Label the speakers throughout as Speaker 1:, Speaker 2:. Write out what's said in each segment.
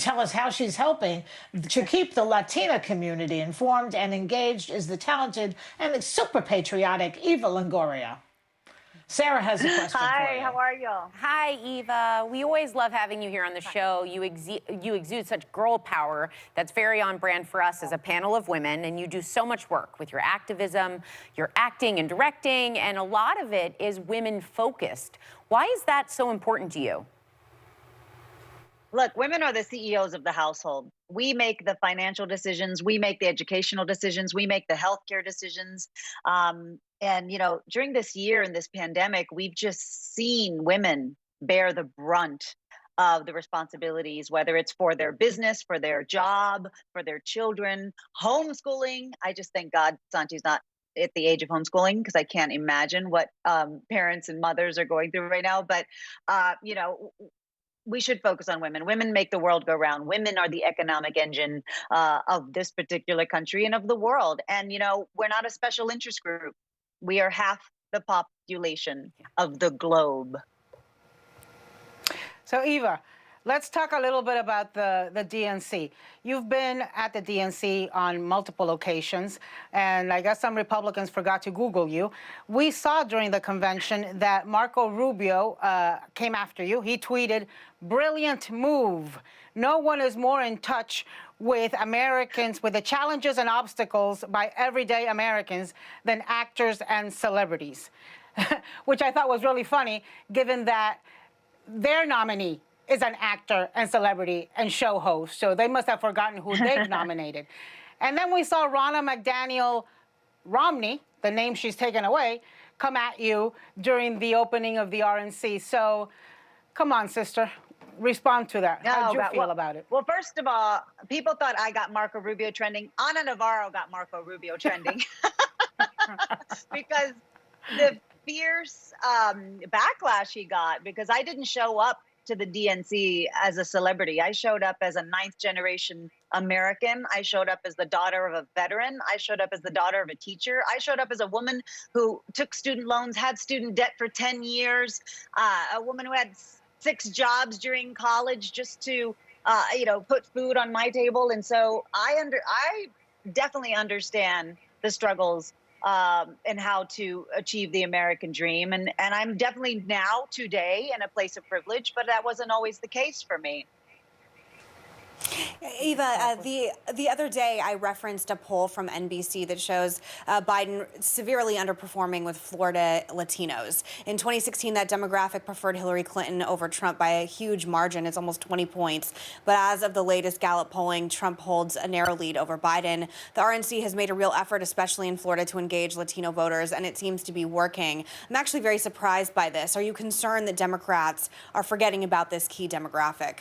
Speaker 1: tell us how she's helping to keep the Latina community informed and engaged is the talented and super patriotic Eva Longoria. Sarah has a question for
Speaker 2: Hi,
Speaker 1: you.
Speaker 2: how are you?
Speaker 3: Hi, Eva. We always love having you here on the show. You exude such girl power that's very on brand for us as a panel of women, and you do so much work with your activism, your acting and directing, and a lot of it is women-focused. Why is that so important to you?
Speaker 2: Look, women are the CEOs of the household. We make the financial decisions, we make the educational decisions, we make the healthcare decisions. And, during this year and this pandemic, we've just seen women bear the brunt of the responsibilities, whether it's for their business, for their job, for their children, homeschooling. I just thank God Santi's not at the age of homeschooling because I can't imagine what parents and mothers are going through right now. But, we should focus on women. Women make the world go round. Women are the economic engine of this particular country and of the world. And, we're not a special interest group. We are half the population of the globe.
Speaker 4: So, Eva, let's talk a little bit about the DNC. You've been at the DNC on multiple occasions, and I guess some Republicans forgot to Google you. We saw during the convention that Marco Rubio came after you. He tweeted, "Brilliant move. No one is more in touch with Americans, with the challenges and obstacles by everyday Americans than actors and celebrities," which I thought was really funny, given that their nominee is an actor and celebrity and show host, so they must have forgotten who they've nominated. And then we saw Ronna McDaniel Romney, the name she's taken away, come at you during the opening of the RNC. So come on, sister, respond to that. How do you feel about it?
Speaker 2: Well, first of all, people thought I got Marco Rubio trending. Ana Navarro got Marco Rubio trending because the fierce backlash he got, because I didn't show up to the DNC as a celebrity. I showed up as a ninth generation American. I showed up as the daughter of a veteran. I showed up as the daughter of a teacher. I showed up as a woman who took student loans, had student debt for 10 years, a woman who had 6 jobs during college just to, put food on my table. And so I definitely understand the struggles and how to achieve the American dream. And I'm definitely now, today, in a place of privilege, but that wasn't always the case for me.
Speaker 5: Eva, the other day I referenced a poll from NBC that shows Biden severely underperforming with Florida Latinos. In 2016, that demographic preferred Hillary Clinton over Trump by a huge margin. It's almost 20 points. But as of the latest Gallup polling, Trump holds a narrow lead over Biden. The RNC has made a real effort, especially in Florida, to engage Latino voters, and it seems to be working. I'm actually very surprised by this. Are you concerned that Democrats are forgetting about this key demographic?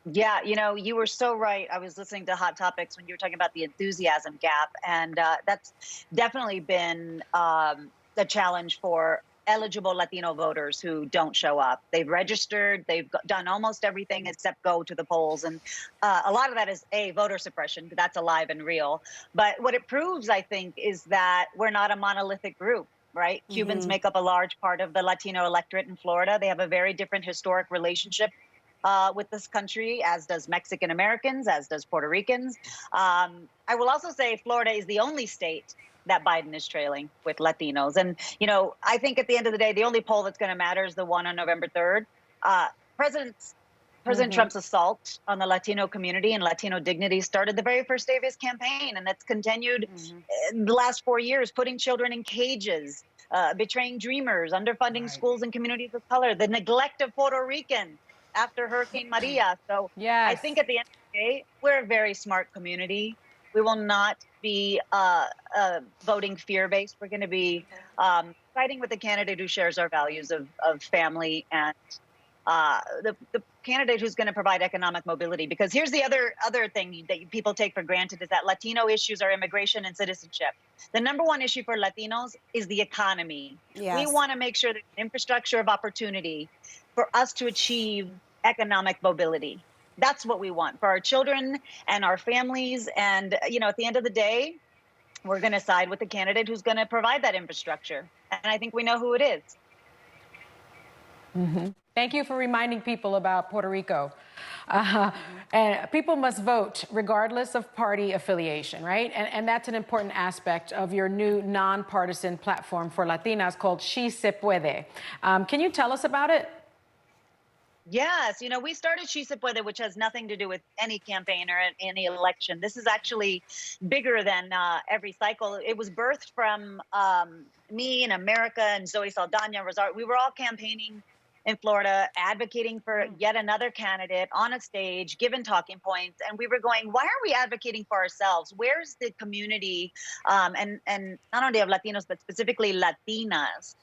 Speaker 2: Yeah, you were so right. I was listening to Hot Topics when you were talking about the enthusiasm gap, and that's definitely been a challenge for eligible Latino voters who don't show up. They've registered, they've done almost everything except go to the polls, and a lot of that is voter suppression. That's alive and real. But what it proves, I think, is that we're not a monolithic group. Right? Cubans make up a large part of the Latino electorate in Florida. They have a very different historic relationship with this country, as does Mexican Americans, as does Puerto Ricans. I will also say Florida is the only state that Biden is trailing with Latinos. And, I think at the end of the day, the only poll that's going to matter is the one on November 3rd. President Trump's assault on the Latino community and Latino dignity started the very first day of his campaign, and that's continued in the last 4 years, putting children in cages, betraying dreamers, underfunding schools and communities of color, the neglect of Puerto Ricans after Hurricane Maria. So I think at the end of the day, we're a very smart community. We will not be voting fear-based. We're going to be fighting with the candidate who shares our values of family and the candidate who's going to provide economic mobility. Because here's the other thing that people take for granted is that Latino issues are immigration and citizenship. The number one issue for Latinos is the economy. Yes. We want to make sure there's an infrastructure of opportunity for us to achieve economic mobility. That's what we want for our children and our families. And, at the end of the day, we're going to side with the candidate who's going to provide that infrastructure. And I think we know who it is.
Speaker 6: Thank you for reminding people about Puerto Rico. And people must vote regardless of party affiliation, right? And that's an important aspect of your new nonpartisan platform for Latinas called Se Puede. Can you tell us about it?
Speaker 2: Yes, we started Se Puede, which has nothing to do with any campaign or any election. This is actually bigger than every cycle. It was birthed from me and America and Zoe Saldana, Rosario. We were all campaigning in Florida, advocating for yet another candidate on a stage, given talking points. And we were going, why are we advocating for ourselves? Where's the community? And not only of Latinos, but specifically Latinas,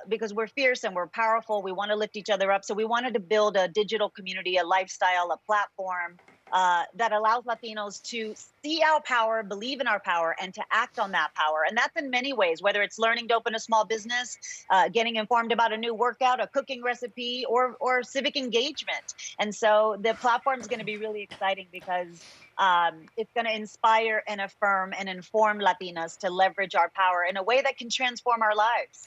Speaker 2: because we're fierce and we're powerful. We want to lift each other up. So we wanted to build a digital community, a lifestyle, a platform that allows Latinos to see our power, believe in our power, and to act on that power. And that's in many ways, whether it's learning to open a small business, getting informed about a new workout, a cooking recipe, or civic engagement. And so the platform is going to be really exciting because it's going to inspire and affirm and inform Latinas to leverage our power in a way that can transform our lives.